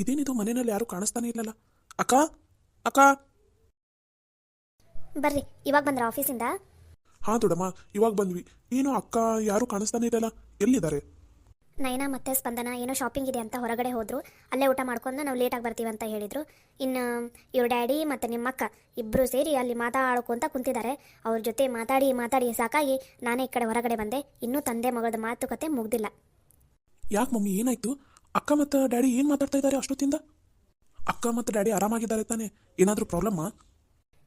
ಇದೇನಿದು ಮನೆಯಲ್ಲಿ ಯಾರು ಕಾಣಿಸ್ತಾನೆ ಇಲ್ಲಲ್ಲ. ಅಕ್ಕ ಅಕ್ಕ. ಬರ್ರಿ, ಇವಾಗ ಬಂದ್ರ ಆಫೀಸಿಂದ? ಹಾಂ ದೊಡಮ್ಮ, ಇವಾಗ ಬಂದ್ವಿ. ಏನು ಅಕ್ಕ ಯಾರು ಕಾಣಿಸ್ತಾನೆ ಇಲ್ಲಲ್ಲ, ಎಲ್ಲಿದ್ದಾರೆ? ನೈನಾ ಮತ್ತೆ ಸ್ಪಂದನ ಏನೋ ಶಾಪಿಂಗ್ ಇದೆ ಅಂತ ಹೊರಗಡೆ ಹೋದ್ರು. ಅಲ್ಲೇ ಊಟ ಮಾಡ್ಕೊಂಡು ನಾವು ಲೇಟಾಗಿ ಬರ್ತೀವಿ ಅಂತ ಹೇಳಿದ್ರು. ಇನ್ನು ಇವ್ರ ಡ್ಯಾಡಿ ಮತ್ತು ನಿಮ್ಮ ಅಕ್ಕ ಇಬ್ಬರು ಸೇರಿ ಅಲ್ಲಿ ಮಾತಾಡ್ಕೊಂತ ಕುಂತಿದ್ದಾರೆ. ಅವ್ರ ಜೊತೆ ಮಾತಾಡಿ ಮಾತಾಡಿ ಸಾಕಾಗಿ ನಾನೇ ಈ ಕಡೆ ಹೊರಗಡೆ ಬಂದೆ. ಇನ್ನೂ ತಂದೆ ಮಗಳದ ಮಾತುಕತೆ ಮುಗ್ದಿಲ್ಲ. ಯಾಕೆ ಮಮ್ಮಿ, ಏನಾಯ್ತು? ಅಕ್ಕ ಮತ್ತು ಡ್ಯಾಡಿ ಏನು ಮಾತಾಡ್ತಾ ಇದ್ದಾರೆ ಅಷ್ಟೊತ್ತಿಂದ? ಅಕ್ಕ ಮತ್ತು ಡ್ಯಾಡಿ ಆರಾಮಾಗಿದ್ದಾರೆ ತಾನೆ? ಏನಾದರೂ ಪ್ರಾಬ್ಲಮ್ಮಾ?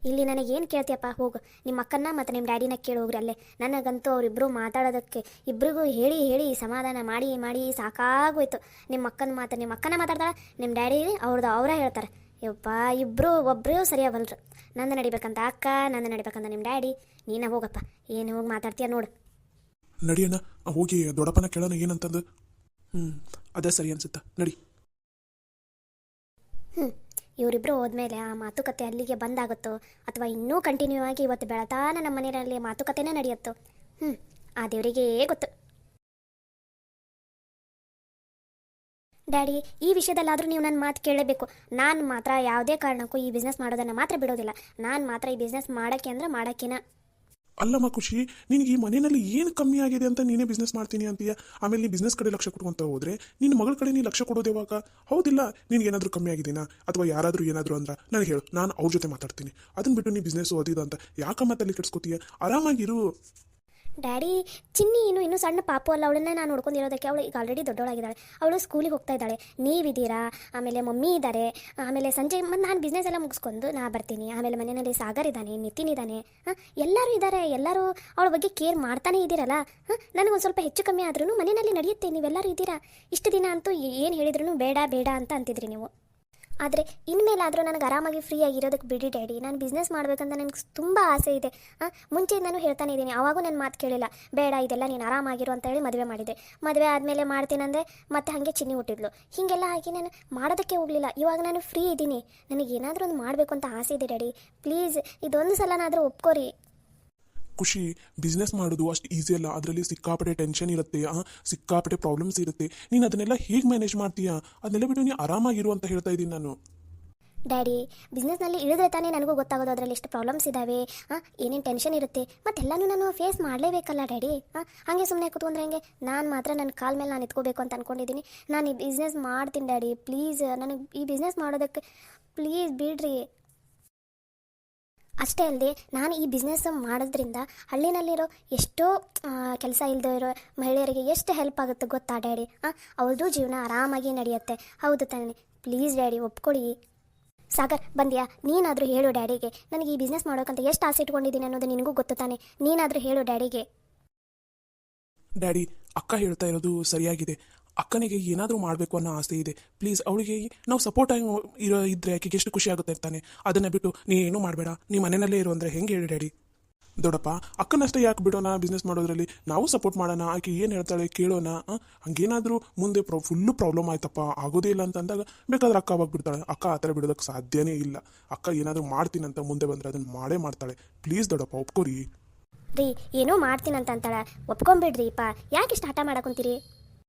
ಇಲ್ಲಿ ನನಗೇನು ಕೇಳ್ತೀಯಪ್ಪ, ಹೋಗು ನಿಮ್ಮ ಅಕ್ಕನ್ನ ಮತ್ತು ನಿಮ್ಮ ಡ್ಯಾಡಿನ ಕೇಳಿ ಹೋಗ್ರಿ. ಅಲ್ಲೇ ನನಗಂತೂ ಅವರಿಬ್ಬರು ಮಾತಾಡೋದಕ್ಕೆ ಇಬ್ಬರಿಗೂ ಹೇಳಿ ಹೇಳಿ ಸಮಾಧಾನ ಮಾಡಿ ಮಾಡಿ ಸಾಕಾಗೋಯ್ತು. ನಿಮ್ಮ ಅಕ್ಕನ ಮಾತು ನಿಮ್ಮ ಅಕ್ಕನ ಮಾತಾಡ್ತಾಳೆ, ನಿಮ್ಮ ಡ್ಯಾಡಿ ಅವ್ರದ್ದು ಅವರೇ ಹೇಳ್ತಾರೆ. ಯಪ್ಪ, ಇಬ್ಬರು ಒಬ್ಬರು ಸರಿಯಾಗಲ್ರು. ನಂದು ನಡಿಬೇಕಂತ ಅಕ್ಕ, ನಂದು ನಡಿಬೇಕಂತ ನಿಮ್ಮ ಡ್ಯಾಡಿ. ನೀನೇ ಹೋಗಪ್ಪ, ಏನು ಹೋಗಿ ಮಾತಾಡ್ತೀಯ ನೋಡು. ನಡಿಯಣ್ಣ, ಹೋಗಿ ದೊಡ್ಡಪ್ಪನ ಕೇಳೋಣ ಏನಂತಂದು. ಅದೇ ಸರಿ ಅನ್ಸುತ್ತಾ, ನಡಿ. ಇವರಿಬ್ಬರು ಹೋದ್ಮೇಲೆ ಆ ಮಾತುಕತೆ ಅಲ್ಲಿಗೆ ಬಂದಾಗುತ್ತೋ ಅಥವಾ ಇನ್ನೂ ಕಂಟಿನ್ಯೂ ಆಗಿ ಇವತ್ತು ಬೆಳತಾನ ನಮ್ಮ ಮನೆಯಲ್ಲಿ ಮಾತುಕತೆನೇ ನಡೆಯುತ್ತೋ, ಆ ದೇವರಿಗೆ ಗೊತ್ತು. ಡ್ಯಾಡಿ, ಈ ವಿಷಯದಲ್ಲಾದರೂ ನೀವು ನನ್ನ ಮಾತು ಕೇಳಬೇಕು. ನಾನು ಮಾತ್ರ ಯಾವುದೇ ಕಾರಣಕ್ಕೂ ಈ ಬಿಸ್ನೆಸ್ ಮಾಡೋದನ್ನು ಮಾತ್ರ ಬಿಡೋದಿಲ್ಲ. ನಾನು ಮಾತ್ರ ಈ ಬಿಸ್ನೆಸ್ ಮಾಡೋಕ್ಕೆ ಅಂದ್ರೆ ಮಾಡೋಕ್ಕಿನ. ಅಲ್ಲಮ್ಮ ಖುಷಿ, ನಿನಗೆ ಈ ಮನೆಯಲ್ಲಿ ಏನು ಕಮ್ಮಿ ಆಗಿದೆ ಅಂತ ನೀನೇ ಬಿಸ್ನೆಸ್ ಮಾಡ್ತೀನಿ ಅಂತೀಯ. ಆಮೇಲೆ ನೀ ಬಿಸ್ನೆಸ್ ಕಡೆ ಲಕ್ಷ್ಯ ಕೊಡುವಂತ ಹೋದ್ರೆ ನಿನ್ನ ಮಗಳ ಕಡೆ ನೀ ಲಕ್ಷ್ಯ ಕೊಡೋದು ಯಾವಾಗ? ಹೌದಿಲ್ಲ, ನಿನ್ಗೆ ಏನಾದರೂ ಕಮ್ಮಿ ಆಗಿದ್ದೀನಾ ಅಥವಾ ಯಾರಾದರೂ ಏನಾದರೂ ಅಂದ್ರೆ ನನಗೆ ಹೇಳು, ನಾನು ಅವ್ರ ಜೊತೆ ಮಾತಾಡ್ತೀನಿ. ಅದನ್ನ ಬಿಟ್ಟು ನೀ ಬಿಸ್ನೆಸ್ ಓದಿದ ಅಂತ ಯಾಕ ಮಾತಲ್ಲಿ ಕೆಡ್ಸ್ಕೊತೀಯ? ಆರಾಮಾಗಿರು. ಡ್ಯಾಡಿ, ಚಿನ್ನಿ ಇನ್ನೂ ಸಣ್ಣ ಪಾಪು ಅಲ್ಲ. ಅವಳನ್ನ ನಾನು ನೋಡ್ಕೊಂಡಿರೋದಕ್ಕೆ ಅವಳು ಈಗ ಆಲ್ರೆಡಿ ದೊಡ್ಡವಳಾಗಿದ್ದಾಳೆ. ಅವಳು ಸ್ಕೂಲಿಗೆ ಹೋಗ್ತಾ ಇದ್ದಾಳೆ. ನೀವಿದ್ದೀರಾ, ಆಮೇಲೆ ಮಮ್ಮಿ ಇದ್ದಾರೆ, ಆಮೇಲೆ ಸಂಜೆ ಮತ್ತು ನಾನು ಬಿಸ್ನೆಸ್ ಎಲ್ಲ ಮುಗಿಸ್ಕೊಂಡು ನಾ ಬರ್ತೀನಿ. ಆಮೇಲೆ ಮನೆಯಲ್ಲಿ ಸಾಗರ್ ಇದ್ದಾನೆ, ನಿತಿನ್ ಇದ್ದಾನೆ, ಎಲ್ಲರೂ ಇದ್ದಾರೆ. ಎಲ್ಲರೂ ಅವಳ ಬಗ್ಗೆ ಕೇರ್ ಮಾಡ್ತಾನೆ ಇದ್ದೀರಲ್ಲ. ನನಗೊಂದು ಸ್ವಲ್ಪ ಹೆಚ್ಚು ಕಮ್ಮಿ ಆದ್ರೂ ಮನೆಯಲ್ಲಿ ನಡೆಯುತ್ತೆ. ನೀವೆಲ್ಲರೂ ಇದ್ದೀರಾ. ಇಷ್ಟು ದಿನ ಅಂತೂ ಏನು ಹೇಳಿದ್ರು ಬೇಡ ಬೇಡ ಅಂತ ಅಂತಿದ್ರಿ ನೀವು. ಆದರೆ ಇನ್ಮೇಲಾದರೂ ನನಗೆ ಆರಾಮಾಗಿ ಫ್ರೀ ಆಗಿರೋದಕ್ಕೆ ಬಿಡಿ ಡ್ಯಾಡಿ. ನಾನು ಬಿಸ್ನೆಸ್ ಮಾಡಬೇಕಂತ ನನಗೆ ತುಂಬ ಆಸೆ ಇದೆ. ಮುಂಚೆ ನಾನು ಹೇಳ್ತಾನೆ ಇದ್ದೀನಿ, ಆವಾಗೂ ನನ್ನ ಮಾತು ಕೇಳಿಲ್ಲ. ಬೇಡ, ಇದೆಲ್ಲ ನೀನು ಆರಾಮಾಗಿರು ಅಂತ ಹೇಳಿ ಮದುವೆ ಮಾಡಿದೆ. ಮದುವೆ ಆದಮೇಲೆ ಮಾಡ್ತೀನಂದರೆ ಮತ್ತೆ ಹಾಗೆ ಚಿನ್ನಿ ಹುಟ್ಟಿದ್ಲು. ಹೀಗೆಲ್ಲ ಆಗಿ ನಾನು ಮಾಡೋದಕ್ಕೆ ಹೋಗಲಿಲ್ಲ. ಇವಾಗ ನಾನು ಫ್ರೀ ಇದ್ದೀನಿ. ನನಗೆ ಏನಾದರೂ ಒಂದು ಮಾಡಬೇಕು ಅಂತ ಆಸೆ ಇದೆ ಡ್ಯಾಡಿ. ಪ್ಲೀಸ್ ಇದೊಂದು ಸಲನಾದರೂ ಒಪ್ಕೋರಿ. ಖುಷಿ, ಬಿಸ್ನೆಸ್ ಮಾಡೋದು ಅಷ್ಟು ಈಸಿ ಅಲ್ಲ. ಅದರಲ್ಲಿ ಸಿಕ್ಕಾಪಟ್ಟೆ ಟೆನ್ಷನ್ ಇರುತ್ತೆ, ಸಿಕ್ಕಾಪಟ್ಟೆ ಪ್ರಾಬ್ಲಮ್ಸ್ ಇರುತ್ತೆ. ನೀನು ಅದನ್ನೆಲ್ಲ ಹೇಗೆ ಮ್ಯಾನೇಜ್ ಮಾಡ್ತೀಯಾ? ಅದನ್ನೆಲ್ಲ ಬಿಟ್ಟು ನೀನು ಆರಾಮಾಗಿರು ಅಂತ ಹೇಳ್ತಾ ಇದ್ದೀನಿ ನಾನು. ಡ್ಯಾಡಿ, ಬಿಸ್ನೆಸ್ನಲ್ಲಿ ಇಳಿದ್ರೆ ತಾನೇ ನನಗೂ ಗೊತ್ತಾಗೋದು ಅದರಲ್ಲಿ ಎಷ್ಟು ಪ್ರಾಬ್ಲಮ್ಸ್ ಇದ್ದಾವೆ, ಏನೇನು ಟೆನ್ಷನ್ ಇರುತ್ತೆ, ಮತ್ತೆಲ್ಲನೂ ನಾನು ಫೇಸ್ ಮಾಡಲೇಬೇಕಲ್ಲ ಡ್ಯಾಡಿ. ಹಾಗೆ ಸುಮ್ಮನೆ ಕೂತ್ಕೊಂಡ್ರೆ ಹೆಂಗೆ? ನಾನು ಮಾತ್ರ ನನ್ನ ಕಾಲ ಮೇಲೆ ನಾನು ಎತ್ಕೋಬೇಕು ಅಂತ ಅಂದ್ಕೊಂಡಿದ್ದೀನಿ. ನಾನು ಈ ಬಿಸ್ನೆಸ್ ಮಾಡ್ತೀನಿ ಡ್ಯಾಡಿ. ಪ್ಲೀಸ್ ನನಗೆ ಈ ಬಿಸ್ನೆಸ್ ಮಾಡೋದಕ್ಕೆ ಪ್ಲೀಸ್ ಬಿಡ್ರಿ. ಅಷ್ಟೇ ಅಲ್ಲದೆ ನಾನು ಈ ಬಿಸ್ನೆಸ್ ಮಾಡೋದ್ರಿಂದ ಹಳ್ಳಿನಲ್ಲಿರೋ ಎಷ್ಟೋ ಕೆಲಸ ಇಲ್ಲದೆ ಇರೋ ಮಹಿಳೆಯರಿಗೆ ಎಷ್ಟು ಹೆಲ್ಪ್ ಆಗುತ್ತೆ ಗೊತ್ತಾ ಡ್ಯಾಡಿ? ಅವ್ರದ್ದು ಜೀವನ ಆರಾಮಾಗಿ ನಡೆಯುತ್ತೆ. ಹೌದು ತಾನೆ? Please daddy ಒಪ್ಕೊಳ್ಳಿ. ಸಾಗರ್, ಬಂದ್ಯಾ? ನೀನಾದರೂ ಹೇಳು ಡ್ಯಾಡಿಗೆ. ನನಗೆ ಈ ಬಿಸ್ನೆಸ್ ಮಾಡೋಕ್ಕಂತ ಎಷ್ಟು ಆಸೆ ಇಟ್ಕೊಂಡಿದ್ದೀನಿ ಅನ್ನೋದು ನಿನಗೂ ಗೊತ್ತು ತಾನೆ? ನೀನಾದರೂ ಹೇಳು ಡ್ಯಾಡಿಗೆ. ಡ್ಯಾಡಿ, ಅಕ್ಕ ಹೇಳ್ತಾ ಇರೋದು ಸರಿಯಾಗಿದೆ. ಅಕ್ಕನಿಗೆ ಏನಾದರೂ ಮಾಡಬೇಕು ಅನ್ನೋ ಆಸೆ ಇದೆ. ಪ್ಲೀಸ್ ಅವಳಿಗೆ ನಾವು ಸಪೋರ್ಟ್ ಆಗಿ ಇದ್ರೆ ಆಕೆಗೆ ಎಷ್ಟು ಖುಷಿ ಆಗುತ್ತೆ ಇರ್ತಾನೆ. ಅದನ್ನು ಬಿಟ್ಟು ನೀ ಏನೂ ಮಾಡಬೇಡ, ನೀ ಮನೆಯಲ್ಲೇ ಇರು ಅಂದರೆ ಹೆಂಗೆ ಹೇಳಿ ಡ್ಯಾಡಿ? ದೊಡ್ಡಪ್ಪ, ಅಕ್ಕನಷ್ಟೇ ಯಾಕೆ ಬಿಡೋಣ ಬಿಸ್ನೆಸ್ ಮಾಡೋದ್ರಲ್ಲಿ? ನಾವು ಸಪೋರ್ಟ್ ಮಾಡೋಣ, ಆಕೆ ಏನು ಹೇಳ್ತಾಳೆ ಕೇಳೋಣ. ಹಂಗೇನಾದರೂ ಮುಂದೆ ಫುಲ್ಲು ಪ್ರಾಬ್ಲಮ್ ಆಯ್ತಪ್ಪ, ಆಗೋದೇ ಇಲ್ಲ ಅಂತ ಅಂದಾಗ ಬೇಕಾದ್ರೆ ಅಕ್ಕ ಅವಾಗ ಬಿಡ್ತಾಳೆ. ಅಕ್ಕ ಆ ಥರ ಬಿಡೋದಕ್ಕೆ ಸಾಧ್ಯನೇ ಇಲ್ಲ. ಅಕ್ಕ ಏನಾದರೂ ಮಾಡ್ತೀನಂತ ಮುಂದೆ ಬಂದರೆ ಅದನ್ನು ಮಾಡೇ ಮಾಡ್ತಾಳೆ. ಪ್ಲೀಸ್ ದೊಡ್ಡಪ್ಪ ಒಪ್ಕೋರಿ. ರೀ, ಏನೋ ಮಾಡ್ತೀನಂತ ಅಂತಾಳೆ, ಒಪ್ಕೊಂಬಿಡ್ರಿಪ್ಪ. ಯಾಕೆ ಇಷ್ಟು ಹಠ ಮಾಡಕೊಂತೀರಿ?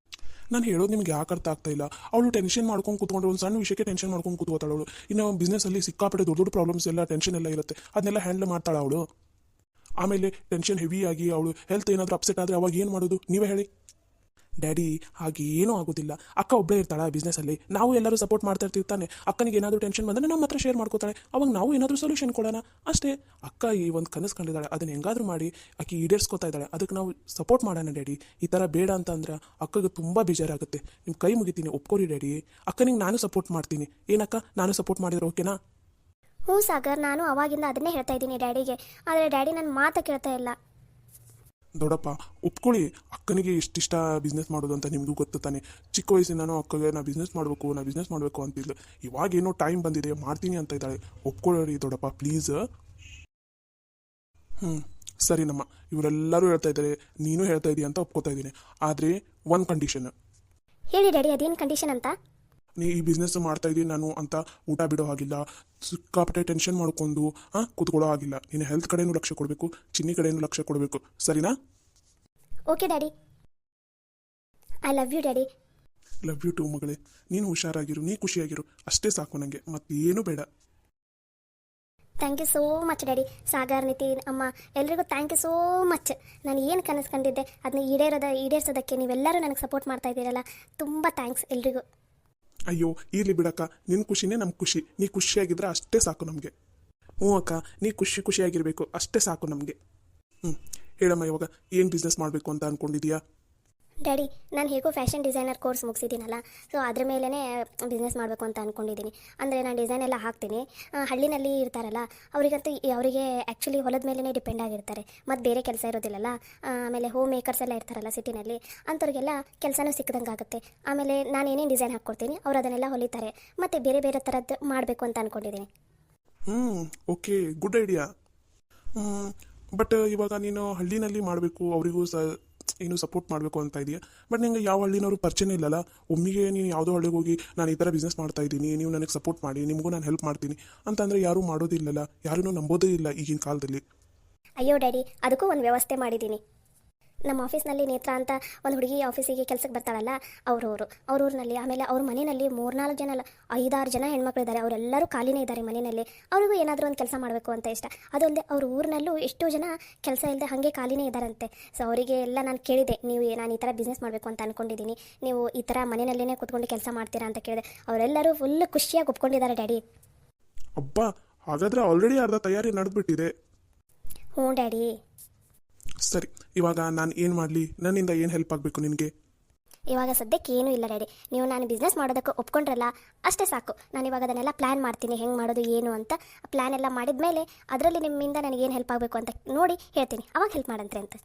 ನಾನು ಹೇಳೋದು ನಿಮ್ಗೆ ಯಾಕೆ ಅರ್ಥ ಆಗ್ತಾ ಇಲ್ಲ? ಅವಳು ಟೆನ್ಷನ್ ಮಾಡ್ಕೊಂಡು ಕೂತ್ಕೊಂಡ್ರೆ ಒಂದು ಸಣ್ಣ ವಿಷಯಕ್ಕೆ ಟೆನ್ಷನ್ ಮಾಡ್ಕೊಂಡು ಕೂತ್ಕೋತಾಳೆ ಅವಳು. ಇನ್ನು ಬಿಸ್ನೆಸ್ಸಲ್ಲಿ ಸಿಕ್ಕಾಪಟ್ಟೆ ದೊಡ್ಡ ದೊಡ್ಡ ಪ್ರಾಬ್ಲಮ್ಸ್ ಎಲ್ಲ ಟೆನ್ಷನ್ ಎಲ್ಲ ಇರುತ್ತೆ, ಅದನ್ನೆಲ್ಲ ಹ್ಯಾಂಡಲ್ ಮಾಡ್ತಾಳೆ ಅವಳು. ಆಮೇಲೆ ಟೆನ್ಷನ್ ಹೆವಿ ಆಗಿ ಅವಳು ಹೆಲ್ತ್ ಏನಾದರೂ ಅಪ್ಸೆಟ್ ಆದರೆ ಅವಾಗ ಏನು ಮಾಡೋದು ನೀವೇ ಹೇಳಿ? ಡ್ಯಾಡಿ, ಹಾಗೆ ಏನೂ ಆಗೋದಿಲ್ಲ. ಅಕ್ಕ ಒಬ್ಬಳೇ ಇರ್ತಾಳೆ ಬಿಸ್ನೆಸ್ಸಲ್ಲಿ, ನಾವು ಎಲ್ಲರೂ ಸಪೋರ್ಟ್ ಮಾಡ್ತಾ ಇರ್ತಿರ್ತಾನೆ. ಅಕ್ಕನಿಗೆ ಏನಾದರೂ ಟೆನ್ಷನ್ ಬಂದರೆ ನಮ್ಮ ಹತ್ರ ಶೇರ್ ಮಾಡ್ಕೋತಾಳೆ. ಅವಾಗ ನಾವು ಏನಾದರೂ ಸೊಲ್ಯೂಷನ್ ಕೊಡೋಣ ಅಷ್ಟೇ. ಅಕ್ಕ ಈ ಒಂದು ಕನಸು ಕಂಡಿದ್ದಾಳೆ, ಅದನ್ನು ಹೆಂಗಾದರೂ ಮಾಡಿ ಆಕೆ ಈಡೇರಿಸ್ಕೋತಾ ಇದ್ದಾಳೆ. ಅದಕ್ಕೆ ನಾವು ಸಪೋರ್ಟ್ ಮಾಡೋಣ ಡ್ಯಾಡಿ. ಈ ಥರ ಬೇಡ ಅಂತ ಅಂದ್ರೆ ಅಕ್ಕಗೆ ತುಂಬ ಬೇಜಾರಾಗುತ್ತೆ. ನಿಮ್ಮ ಕೈ ಮುಗಿತೀನಿ, ಒಪ್ಕೋರಿ ಡ್ಯಾಡಿ. ಅಕ್ಕನಿಗೆ ನಾನು ಸಪೋರ್ಟ್ ಮಾಡ್ತೀನಿ. ಏನಕ್ಕ, ನಾನು ಸಪೋರ್ಟ್ ಮಾಡಿದ್ರೆ ಓಕೆನಾ? ಹ್ಞೂ ಸಾಗರ್, ನಾನು ಅವಾಗಿಂದ ಅದನ್ನೇ ಹೇಳ್ತಾ ಇದ್ದೀನಿ ಡ್ಯಾಡಿಗೆ. ಆದರೆ ಡ್ಯಾಡಿ ನನ್ನ ಮಾತು ಕೇಳ್ತಾ ಇಲ್ಲ. ದೊಡ್ಡಪ್ಪ ಒಪ್ಕೊಳ್ಳಿ, ಅಕ್ಕನಿಗೆ ಇಷ್ಟಿಷ್ಟ ಬಿಸ್ನೆಸ್ ಮಾಡೋದು ಅಂತ ನಿಮಗೂ ಗೊತ್ತು ತಾನೆ. ಚಿಕ್ಕ ವಯಸ್ಸಿಂದನೂ ಅಕ್ಕಗೆ ನಾ ಬಿಸ್ನೆಸ್ ಮಾಡಬೇಕು ಅಂತಿದ್ಲು. ಇವಾಗೇನೋ ಟೈಮ್ ಬಂದಿದೆ, ಮಾಡ್ತೀನಿ ಅಂತ ಇದ್ದಾಳೆ. ಒಪ್ಕೊಳ್ಳಿ ದೊಡ್ಡಪ್ಪ ಪ್ಲೀಸ್. ಸರಿ ನಮ್ಮ ಇವರೆಲ್ಲರೂ ಹೇಳ್ತಾ ಇದ್ದಾರೆ, ನೀನು ಹೇಳ್ತಾ ಇದೀಯ ಅಂತ ಒಪ್ಕೋತಾ ಇದ್ದೀನಿ. ಆದರೆ ಒಂದು ಕಂಡೀಷನ್. ಹೇಳಿ ಡ್ಯಾಡಿ, ಅದೇನು ಕಂಡೀಷನ್ ಅಂತ? ನೀ ಈ ಬಿಸ್ನೆಸ್ ಮಾಡ್ತಾ ಇದ್ದೀನಿ ನಾನು ಅಂತ ಊಟ ಬಿಡೋ ಹಾಗಿಲ್ಲ, ಸಿಕ್ಕಾಪಟ್ಟೆ ಟೆನ್ಷನ್ ಮಾಡ್ಕೊಂಡು ಕೂತ್ಕೊಳ್ಳೋ ಆಗಿಲ್ಲ. ನೀನು ಹೆಲ್ತ್ ಕಡೆನೂ ಲಕ್ಷ್ಯ ಕೊಡಬೇಕು, ಚಿನ್ನಿ ಕಡೆನೂ ಲಕ್ಷ್ಯ ಕೊಡಬೇಕು, ಸರಿನಾ? Okay daddy, I love you daddy. Love you too ಮಗಳೇ. ನೀನು ಹುಷಾರಾಗಿರು, ನೀ ಖುಷಿಯಾಗಿರು, ಅಷ್ಟೇ ಸಾಕು ನನಗೆ, ಮತ್ತೇನು ಬೇಡ. Thank you so much daddy. Sagar, Nitin, ಅಮ್ಮ ಎಲ್ರಿಗೂ ಥ್ಯಾಂಕ್ ಯು ಸೋ ಮಚ್. ನಾನು ಏನು ಕನಸು ಕಂಡಿದ್ದೆ ಅದನ್ನ ಈಡೇರಿಸೋದಕ್ಕೆ ನೀವೆಲ್ಲರೂ ನನಗೆ ಸಪೋರ್ಟ್ ಮಾಡ್ತಾ ಇದ್ದೀರಲ್ಲ, ತುಂಬ ಥ್ಯಾಂಕ್ಸ್ ಎಲ್ರಿಗೂ. ಅಯ್ಯೋ ಇರ್ಲಿ ಬಿಡಕ್ಕ, ನಿನ್ನ ಖುಷಿನೇ ನಮ್ಮ ಖುಷಿ. ನೀ ಖುಷಿಯಾಗಿದ್ರೆ ಅಷ್ಟೇ ಸಾಕು ನಮಗೆ. ಹ್ಞೂ ಅಕ್ಕ, ನೀ ಖುಷಿಯಾಗಿರಬೇಕು, ಅಷ್ಟೇ ಸಾಕು ನಮಗೆ. ಹೇಳಮ್ಮ, ಇವಾಗ ಏನು ಬಿಸ್ನೆಸ್ ಮಾಡಬೇಕು ಅಂತ ಅಂದ್ಕೊಂಡಿದೀಯಾ? ಡ್ಯಾಡಿ, ನಾನು ಹೇಗೋ ಫ್ಯಾಷನ್ ಡಿಸೈನರ್ ಕೋರ್ಸ್ ಮುಗಿಸಿದ್ದೀನಲ್ಲ, ಸೊ ಅದ್ರ ಮೇಲೇ ಬಿಸ್ನೆಸ್ ಮಾಡಬೇಕು ಅಂತ ಅಂದ್ಕೊಂಡಿದ್ದೀನಿ. ಅಂದರೆ ನಾನು ಡಿಸೈನ್ ಎಲ್ಲ ಹಾಕ್ತೀನಿ. ಹಳ್ಳಿನಲ್ಲಿ ಇರ್ತಾರಲ್ಲ ಅವರಿಗೆ ಆ್ಯಕ್ಚುಲಿ ಹೊಲದ ಮೇಲೇ ಡಿಪೆಂಡ್ ಆಗಿರ್ತಾರೆ, ಮತ್ತು ಬೇರೆ ಕೆಲಸ ಇರೋದಿಲ್ಲಲ್ಲ. ಆಮೇಲೆ ಹೋಮ್ ಮೇಕರ್ಸ್ ಎಲ್ಲ ಇರ್ತಾರಲ್ಲ ಸಿಟಿನಲ್ಲಿ, ಅಂಥವ್ರಿಗೆಲ್ಲ ಕೆಲಸನೂ ಸಿಕ್ಕದಂಗೆ ಆಗುತ್ತೆ. ಆಮೇಲೆ ನಾನು ಏನೇನು ಡಿಸೈನ್ ಹಾಕ್ಕೊಡ್ತೀನಿ ಅವ್ರು ಅದನ್ನೆಲ್ಲ ಹೊಲಿತಾರೆ, ಮತ್ತು ಬೇರೆ ಬೇರೆ ಥರದ್ದು ಮಾಡಬೇಕು ಅಂತ ಅಂದ್ಕೊಂಡಿದ್ದೀನಿ. Okay, good idea. ಬಟ್ ಇವಾಗ ನೀನು ಹಳ್ಳಿನಲ್ಲಿ ಮಾಡಬೇಕು, ಅವರಿಗೂ ಏನು ಸಪೋರ್ಟ್ ಮಾಡಬೇಕು ಅಂತ ಇದೆಯಾ? ಬಟ್ ನಿಂಗೆ ಯಾವ ಹಳ್ಳಿನವರು ಪರಿಚಯ ಇಲ್ಲಲ್ಲ. ಒಮ್ಮಿಗೆ ನೀನು ಯಾವುದೋ ಹಳ್ಳಿಗೆ ಹೋಗಿ ನಾನು ಈ ಥರ ಬಿಸ್ನೆಸ್ ಮಾಡ್ತಾ ಇದ್ದೀನಿ, ನೀವು ನನಗೆ ಸಪೋರ್ಟ್ ಮಾಡಿ, ನಿಮಗೂ ನಾನು ಹೆಲ್ಪ್ ಮಾಡ್ತೀನಿ ಅಂತಂದರೆ ಯಾರೂ ಮಾಡೋದಿಲ್ಲಲ್ಲ, ಯಾರೂ ನಂಬೋದೇ ಇಲ್ಲ ಈಗಿನ ಕಾಲದಲ್ಲಿ. ಅಯ್ಯೋ ಡ್ಯಾಡಿ, ಅದಕ್ಕೂ ಒಂದು ವ್ಯವಸ್ಥೆ ಮಾಡಿದ್ದೀನಿ. ನಮ್ಮ ಆಫೀಸ್ನಲ್ಲಿ ನೇತ್ರ ಅಂತ ಒಂದು ಹುಡುಗಿ ಆಫೀಸಿಗೆ ಕೆಲಸಕ್ಕೆ ಬರ್ತಾಳಲ್ಲ, ಅವ್ರ ಊರಿನಲ್ಲಿ, ಆಮೇಲೆ ಅವ್ರ ಮನೆಯಲ್ಲಿ 3-4 ಜನ ಅಲ್ಲ 5-6 ಜನ ಹೆಣ್ಮಕ್ಳಿದ್ದಾರೆ. ಅವರೆಲ್ಲರೂ ಖಾಲಿನೇ ಇದ್ದಾರೆ ಮನೆಯಲ್ಲಿ. ಅವ್ರಿಗೂ ಏನಾದರೂ ಒಂದು ಕೆಲಸ ಮಾಡಬೇಕು ಅಂತ ಇಷ್ಟ. ಅದಲ್ಲದೆ ಅವ್ರ ಊರಿನಲ್ಲೂ ಎಷ್ಟೋ ಜನ ಕೆಲಸ ಇಲ್ಲದೆ ಹಾಗೆ ಖಾಲಿನೇ ಇದ್ದಾರಂತೆ. ಸೊ ಅವರಿಗೆ ಎಲ್ಲ ನಾನು ಕೇಳಿದೆ, ನಾನು ಈ ಥರ ಬಿಸ್ನೆಸ್ ಮಾಡಬೇಕು ಅಂತ ಅಂದ್ಕೊಂಡಿದ್ದೀನಿ, ನೀವು ಈ ಥರ ಮನೆಯಲ್ಲೇ ಕೂತ್ಕೊಂಡು ಕೆಲಸ ಮಾಡ್ತೀರಾ ಅಂತ ಕೇಳಿದೆ. ಅವರೆಲ್ಲರೂ ಫುಲ್ ಖುಷಿಯಾಗಿ ಒಪ್ಕೊಂಡಿದ್ದಾರೆ ಡ್ಯಾಡಿ. ಅಬ್ಬಾ, ಹಾಗಾದರೆ ಆಲ್ರೆಡಿ ಅರ್ಧ ತಯಾರಿ ನಡೆದ್ಬಿಟ್ಟಿದೆ. ಹ್ಞೂ ಡ್ಯಾಡಿ. ಸರಿ, ಇವಾಗ ನಾನು ಏನು ಮಾಡಲಿ? ನನ್ನಿಂದ ಏನು ಹೆಲ್ಪ್ ಆಗಬೇಕು ನಿನಗೆ? ಇವಾಗ ಸದ್ಯಕ್ಕೆ ಏನೂ ಇಲ್ಲ ಡ್ಯಾಡಿ. ನೀವು ನಾನು ಬಿಸ್ನೆಸ್ ಮಾಡೋದಕ್ಕೆ ಒಪ್ಕೊಂಡ್ರಲ್ಲ, ಅಷ್ಟೇ ಸಾಕು. ನಾನು ಇವಾಗ ಅದನ್ನೆಲ್ಲ ಪ್ಲ್ಯಾನ್ ಮಾಡ್ತೀನಿ, ಹೆಂಗೆ ಮಾಡೋದು ಏನು ಅಂತ. ಪ್ಲ್ಯಾನ್ ಎಲ್ಲ ಮಾಡಿದ ಮೇಲೆ ಅದರಲ್ಲಿ ನಿಮ್ಮಿಂದ ನನಗೇನು ಹೆಲ್ಪ್ ಆಗಬೇಕು ಅಂತ ನೋಡಿ ಹೇಳ್ತೀನಿ, ಅವಾಗ ಹೆಲ್ಪ್ ಮಾಡಂತ್ರಿ ಅಂತ.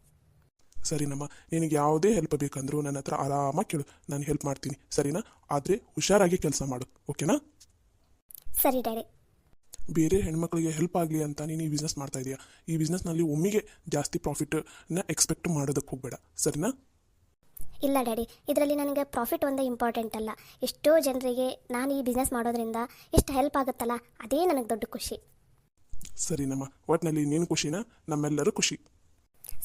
ಸರಿನಮ್ಮ, ನಿನಗೆ ಯಾವುದೇ ಹೆಲ್ಪ್ ಬೇಕಂದ್ರೂ ನನ್ನ ಹತ್ರ ಆರಾಮಾಗಿ ಕೇಳು, ನಾನು ಹೆಲ್ಪ್ ಮಾಡ್ತೀನಿ. ಸರಿನಾ? ಆದರೆ ಹುಷಾರಾಗಿ ಕೆಲಸ ಮಾಡು, ಓಕೆನಾ? ಸರಿ ಡ್ಯಾಡಿ. ಬೇರೆ ಹೆಣ್ಮಕ್ಳಿಗೆ ಹೆಲ್ಪ್ ಆಗಲಿ ಅಂತ ನೀನು ಈ ಬಿಸ್ನೆಸ್ ಮಾಡ್ತಾ ಇದೀಯಾ. ಈ ಬಿಸ್ನೆಸ್ನಲ್ಲಿ ಒಮ್ಮಿಗೆ ಜಾಸ್ತಿ ಪ್ರಾಫಿಟ್ನ ಎಕ್ಸ್ಪೆಕ್ಟ್ ಮಾಡೋದಕ್ಕೆ ಹೋಗಬೇಡ, ಸರಿನಾ? ಇಲ್ಲ ಡ್ಯಾಡಿ, ಇದರಲ್ಲಿ ನನಗೆ ಪ್ರಾಫಿಟ್ ಒಂದೇ ಇಂಪಾರ್ಟೆಂಟ್ ಅಲ್ಲ. ಎಷ್ಟೋ ಜನರಿಗೆ ನಾನು ಈ ಬಿಸ್ನೆಸ್ ಮಾಡೋದ್ರಿಂದ ಎಷ್ಟು ಹೆಲ್ಪ್ ಆಗುತ್ತಲ್ಲ, ಅದೇ ನನಗೆ ದೊಡ್ಡ ಖುಷಿ. ಸರಿನಮ್ಮ, ಒಟ್ಟಿನಲ್ಲಿ ನೀನು ಖುಷಿನಾ, ನಮ್ಮೆಲ್ಲರೂ ಖುಷಿ.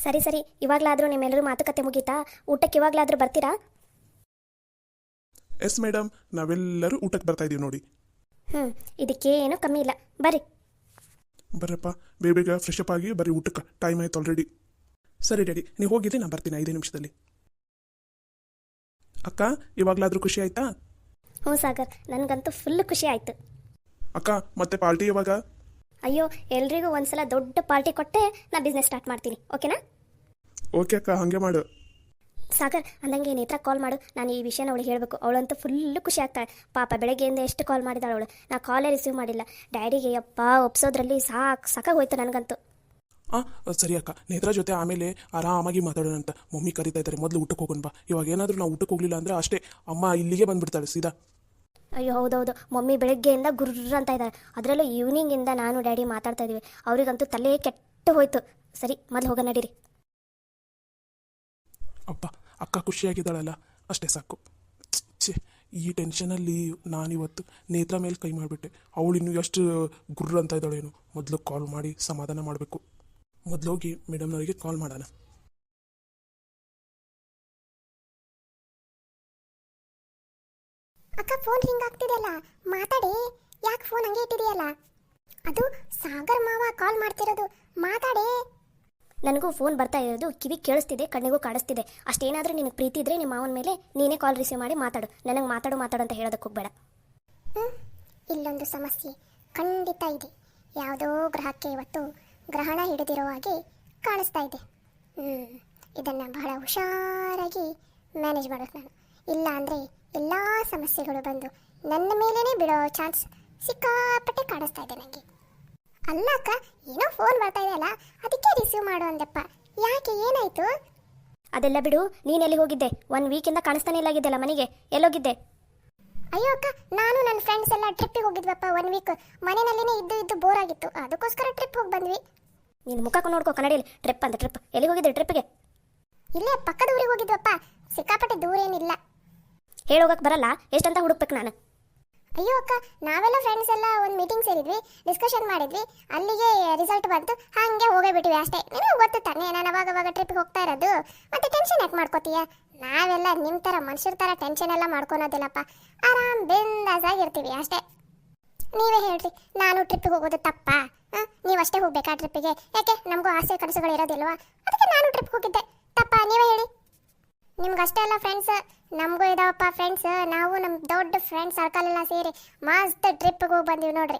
ಸರಿ, ಇವಾಗಲಾದರೂ ನಿಮ್ಮೆಲ್ಲರೂ ಮಾತುಕತೆ ಮುಗೀತಾ? ಊಟಕ್ಕೆ ಇವಾಗಲಾದರೂ ಬರ್ತೀರಾ? ಎಸ್ ಮೇಡಮ್, ನಾವೆಲ್ಲರೂ ಊಟಕ್ಕೆ ಬರ್ತಾ ಇದೀವಿ ನೋಡಿ. ಇದಕ್ಕೇನು ಕಮ್ಮಿ ಇಲ್ಲ, ಬರ್ರಿ. ಬರ್ರಪ್ಪ, ಬೇಗ ಫ್ರೆಶ್ ಅಪ್ ಆಗಿ ಬರ್ರಿ, ಊಟಕ್ಕೆ ಟೈಮ್ ಆಯ್ತು ಆಲ್ರೆಡಿ. ಸರಿ ಡ್ಯಾಡಿ, ನೀವು ಹೋಗಿದ್ರಿ, ನಾನು ಬರ್ತೀನಿ 5 ನಿಮಿಷದಲ್ಲಿ. ಅಕ್ಕ, ಇವಾಗಲಾದರೂ ಖುಷಿ ಆಯ್ತಾ? ಹ್ಞೂ ಸಾಗರ್, ನನಗಂತೂ ಫುಲ್ ಖುಷಿ ಆಯಿತು. ಅಕ್ಕ, ಮತ್ತೆ ಪಾರ್ಟಿ ಯಾವಾಗ? ಅಯ್ಯೋ, ಎಲ್ರಿಗೂ ಒಂದ್ಸಲ ದೊಡ್ಡ ಪಾರ್ಟಿ ಕೊಟ್ಟೆ ನಾ ಬಿಸ್ನೆಸ್ ಸ್ಟಾರ್ಟ್ ಮಾಡ್ತೀನಿ, ಓಕೆನಾ? ಓಕೆ ಅಕ್ಕ, ಹಾಗೆ ಮಾಡು. ಸಾಗರ್, ಅಂದಂಗೆ ನೇತ್ರ ಕಾಲ್ ಮಾಡು, ನಾನು ಈ ವಿಷಯನ ಅವಳಿಗೆ ಹೇಳಬೇಕು. ಅವಳಂತೂ ಫುಲ್ಲು ಖುಷಿ ಆಗ್ತಾಳೆ. ಪಾಪ ಬೆಳಗ್ಗೆಯಿಂದ ಎಷ್ಟು ಕಾಲ್ ಮಾಡಿದಾಳು ಅವಳು, ನಾ ಕಾಲೇ ರಿಸೀವ್ ಮಾಡಿಲ್ಲ. ಡ್ಯಾಡಿಗೆ ಯಪ್ಪ ಒಪ್ಸೋದ್ರಲ್ಲಿ ಸಾಕಾಗೋಯ್ತು ನನಗಂತೂ. ಸರಿ ಅಕ್ಕ, ನೇತ್ರ ಜೊತೆ ಆಮೇಲೆ ಆರಾಮಾಗಿ ಮಾತಾಡೋಣಂತ. ಮಮ್ಮಿ ಕರಿತಾ ಇದ್ದಾರೆ, ಮೊದಲು ಊಟಕ್ಕೆ ಹೋಗೋಣ ಬಾ. ಇವಾಗ ಏನಾದರೂ ನಾವು ಊಟಕ್ಕೆ ಹೋಗಲಿಲ್ಲ ಅಂದರೆ ಅಷ್ಟೇ, ಅಮ್ಮ ಇಲ್ಲಿಗೆ ಬಂದುಬಿಡ್ತಾಳೆ ಸೀದಾ. ಅಯ್ಯೋ ಹೌದೌದು, ಮಮ್ಮಿ ಬೆಳಗ್ಗೆಯಿಂದ ಗುರ್ರ ಅಂತ ಇದ್ದಾರೆ. ಅದರಲ್ಲೂ ಈವ್ನಿಂಗಿಂದ ನಾನು ಡ್ಯಾಡಿ ಮಾತಾಡ್ತಾ ಇದ್ದೀವಿ. ಅವರಿಗಂತೂ ತಲೆ ಕೆಟ್ಟು ಹೋಯ್ತು. ಸರಿ, ಮೊದಲು ಹೋಗೋಣ ನಡೀರಿ. ಅಪ್ಪ, ಅಕ್ಕ ಖುಷಿಯಾಗಿದ್ದಾಳಲ್ಲ, ಅಷ್ಟೇ ಸಾಕು. ಛೇ, ಈ ಟೆನ್ಷನಲ್ಲಿ ನಾನಿವತ್ತು ನೇತ್ರ ಮೇಲೆ ಕೈ ಮಾಡಿಬಿಟ್ಟೆ. ಅವಳು ಇನ್ನೂ ಎಷ್ಟು ಗುರ್ರ ಅಂತ ಇದ್ದಾಳೇನು. ಮೊದಲು ಕಾಲ್ ಮಾಡಿ ಸಮಾಧಾನ ಮಾಡಬೇಕು. ಮೊದಲು ಹೋಗಿ ಮೇಡಮ್ನವರಿಗೆ ಕಾಲ್ ಮಾಡೋಣ. ಅಕ್ಕ, ಫೋನ್ ರಿಂಗ್ ಆಗ್ತಿದೆಯಲ್ಲ, ಮಾತಾಡಿ. ಯಾಕೆ ಫೋನ್ ಹಂಗೆ ಇಟ್ಟಿದೆಯಲ್ಲ? ಅದು ಸಾಗರ್ ಮಾವ ಕಾಲ್ ಮಾಡ್ತಿರೋದು, ಮಾತಾಡಿ. ನನಗೂ ಫೋನ್ ಬರ್ತಾ ಇರೋದು ಕಿವಿ ಕೇಳಿಸ್ತಿದೆ, ಕಣ್ಣಿಗೂ ಕಾಡಿಸ್ತಿದೆ. ಅಷ್ಟೇನಾದರೂ ನಿನಗೆ ಪ್ರೀತಿ ಇದ್ದರೆ ನಿಮ್ಮ ಮಾವನ ಮೇಲೆ ನೀನೇ ಕಾಲ್ ರಿಸೀವ್ ಮಾಡಿ ಮಾತಾಡು. ನನಗೆ ಮಾತಾಡು ಅಂತ ಹೇಳೋದಕ್ಕೆ ಹೋಗಬೇಡ. ಇಲ್ಲೊಂದು ಸಮಸ್ಯೆ ಖಂಡಿತ ಇದೆ. ಯಾವುದೋ ಗ್ರಹಕ್ಕೆ ಇವತ್ತು ಗ್ರಹಣ ಹಿಡಿದಿರೋ ಹಾಗೆ ಕಾಣಿಸ್ತಾ ಇದೆ. ಇದನ್ನು ಬಹಳ ಹುಷಾರಾಗಿ ಮ್ಯಾನೇಜ್ ಮಾಡೋದು ನಾನು. ಇಲ್ಲ ಅಂದರೆ ಎಲ್ಲ ಸಮಸ್ಯೆಗಳು ಬಂದು ನನ್ನ ಮೇಲೇ ಬೀಳೋ ಚಾನ್ಸ್ ಸಿಕ್ಕಾಪಟ್ಟೆ ಕಾಣಿಸ್ತಾ ಇದೆ ನನಗೆ. ಅಲ್ಲ ಅಕ್ಕ, ಏನೋ ಫೋನ್ ಬರ್ತಾ ಇದೆಯಲ್ಲ, ಅದಕ್ಕೆ ರಿಸೀವ್ ಮಾಡು ಅಂದಪ್ಪ. ಯಾಕೆ, ಏನಾಯ್ತು? ಅದೆಲ್ಲ ಬಿಡು, ನೀನು ಎಲ್ಲಿ ಹೋಗಿದ್ದೆ? 1 ವೀಕಿಂದ ಕಾಣಿಸ್ತಾನೆ ಇಲ್ಲಾಗಿದ್ದೆಲ್ಲ ಮನೆಗೆ, ಎಲ್ಲೋಗಿದ್ದೆ? ಅಯ್ಯೋ ಅಕ್ಕ, ನಾನು ನನ್ನ ಫ್ರೆಂಡ್ಸ್ ಎಲ್ಲ ಟ್ರಿಪ್ಪಿಗೆ ಹೋಗಿದ್ವಪ್ಪ. 1 ವೀಕ್ ಮನೆಯಲ್ಲಿನೇ ಇದ್ದು ಬೋರ್ ಆಗಿತ್ತು, ಅದಕ್ಕೋಸ್ಕರ ಟ್ರಿಪ್ ಹೋಗಿ ಬಂದ್ವಿ. ನೀನು ಮುಖಕ್ಕೆ ನೋಡ್ಕೋ ಕನ್ನಡಿಯಲ್ಲಿ. ಟ್ರಿಪ್ ಎಲ್ಲಿ ಹೋಗಿದ್ದೆ ಟ್ರಿಪ್ಪಿಗೆ? ಇಲ್ಲೇ ಪಕ್ಕದ ಊರಿಗೆ ಹೋಗಿದ್ವಪ್ಪ, ಸಿಕ್ಕಾಪಟ್ಟೆ ದೂರ ಏನಿಲ್ಲ. ಹೇಳೋಗಕ್ಕೆ ಬರಲ್ಲ, ಎಷ್ಟಂತ ಹುಡುಕ್ಬೇಕು ನಾನು? ಅಯ್ಯೋ ಅಕ್ಕ, ನಾವೆಲ್ಲ ಫ್ರೆಂಡ್ಸ್ ಎಲ್ಲ ಒಂದು ಮೀಟಿಂಗ್ ಸೇರಿದ್ವಿ, ಡಿಸ್ಕಷನ್ ಮಾಡಿದ್ವಿ, ಅಲ್ಲಿಗೆ ರಿಸಲ್ಟ್ ಬಂತು, ಹಾಗೆ ಹೋಗೇ ಬಿಟ್ಟಿವಿ ಅಷ್ಟೇ. ನಿನಗೆ ಗೊತ್ತು ತಾನೆ ನಾನು ಅವಾಗ ಟ್ರಿಪ್ಗೆ ಹೋಗ್ತಾ ಇರೋದು, ಮತ್ತೆ ಟೆನ್ಷನ್ ಯಾಕೆ ಮಾಡ್ಕೋತೀಯ? ನಾವೆಲ್ಲ ನಿಮ್ಮ ಥರ ಮನುಷ್ಯರ ಥರ ಟೆನ್ಷನ್ ಎಲ್ಲ ಮಾಡ್ಕೊಳೋದಿಲ್ಲಪ್ಪ. ಆರಾಮ್ ಬಿಂದಾಸಾಗಿರ್ತೀವಿ ಅಷ್ಟೇ. ನೀವೇ ಹೇಳ್ರಿ, ನಾನು ಟ್ರಿಪ್ಪಿಗೆ ಹೋಗೋದು ತಪ್ಪಾ? ನೀವಷ್ಟೇ ಹೋಗ್ಬೇಕಾ ಟ್ರಿಪ್ಪಿಗೆ? ಯಾಕೆ ನಮಗೂ ಆಸೆ ಕನಸುಗಳು ಇರೋದಿಲ್ವಾ? ಅದಕ್ಕೆ ನಾನು ಟ್ರಿಪ್ಗೆ ಹೋಗಿದ್ದೆ ತಪ್ಪಾ? ನೀವೇ ಹೇಳಿ. ನಿಮ್ಗಷ್ಟೇ ಅಲ್ಲ ಫ್ರೆಂಡ್ಸ್, ನಮಗೂ ಇದಾವಪ್ಪ ಫ್ರೆಂಡ್ಸ್. ನಾವು ನಮ್ಮ ದೊಡ್ಡ ಫ್ರೆಂಡ್ಸ್ ಸರ್ಕಲ್ ಎಲ್ಲ ಸೇರಿ ಮಸ್ತ್ ಟ್ರಿಪ್ಪಿಗೆ ಹೋಗಿ ಬಂದೀವಿ ನೋಡ್ರಿ.